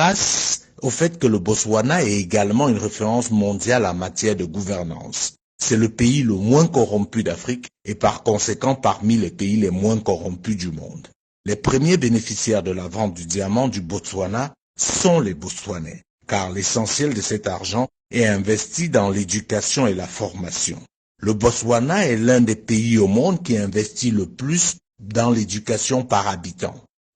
grâce au fait que le Botswana est également une référence mondiale en matière de gouvernance. C'est le pays le moins corrompu d'Afrique et par conséquent parmi les pays les moins corrompus du monde. Les premiers bénéficiaires de la vente du diamant du Botswana sont les Botswanais, car l'essentiel de cet argent est investi dans l'éducation et la formation. Le Botswana est l'un des pays au monde qui investit le plus dans l'éducation par habitant.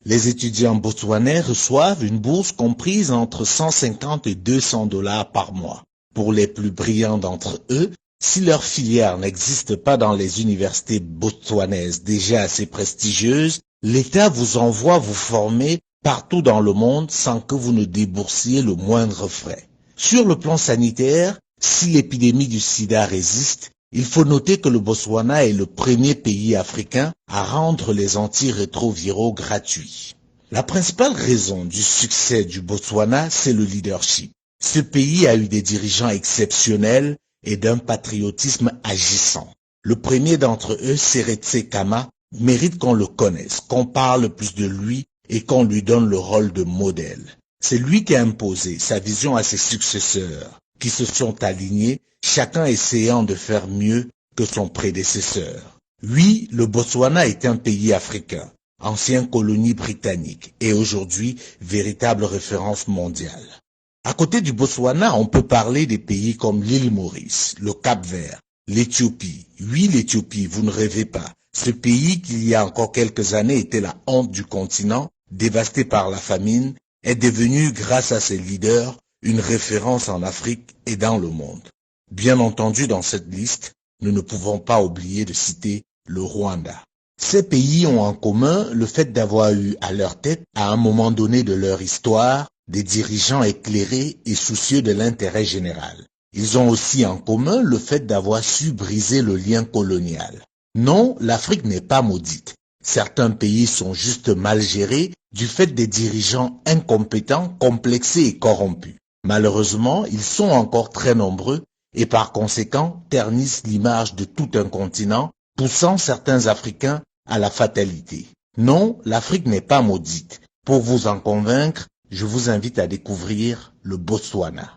Les étudiants botswanais reçoivent une bourse comprise entre 150 et 200 $ par mois. Pour les plus brillants d'entre eux, si leur filière n'existe pas dans les universités botswanaises déjà assez prestigieuses, l'État vous envoie vous former partout dans le monde sans que vous ne déboursiez le moindre frais. Sur le plan sanitaire, si l'épidémie du sida résiste, il faut noter que le Botswana est le premier pays africain à rendre les antirétroviraux gratuits. La principale raison du succès du Botswana, c'est le leadership. Ce pays a eu des dirigeants exceptionnels et d'un patriotisme agissant. Le premier d'entre eux, Seretse Khama, mérite qu'on le connaisse, qu'on parle plus de lui et qu'on lui donne le rôle de modèle. C'est lui qui a imposé sa vision à ses successeurs, qui se sont alignés, chacun essayant de faire mieux que son prédécesseur. Oui, le Botswana est un pays africain, ancienne colonie britannique et aujourd'hui véritable référence mondiale. À côté du Botswana, on peut parler des pays comme l'île Maurice, le Cap-Vert, l'Éthiopie. Oui, l'Éthiopie, vous ne rêvez pas. Ce pays qui il y a encore quelques années était la honte du continent, dévasté par la famine, est devenu, grâce à ses leaders, une référence en Afrique et dans le monde. Bien entendu, dans cette liste, nous ne pouvons pas oublier de citer le Rwanda. Ces pays ont en commun le fait d'avoir eu à leur tête, à un moment donné de leur histoire, des dirigeants éclairés et soucieux de l'intérêt général. Ils ont aussi en commun le fait d'avoir su briser le lien colonial. Non, l'Afrique n'est pas maudite. Certains pays sont juste mal gérés du fait des dirigeants incompétents, complexés et corrompus. Malheureusement, ils sont encore très nombreux et par conséquent ternissent l'image de tout un continent, poussant certains Africains à la fatalité. Non, l'Afrique n'est pas maudite. Pour vous en convaincre, je vous invite à découvrir le Botswana.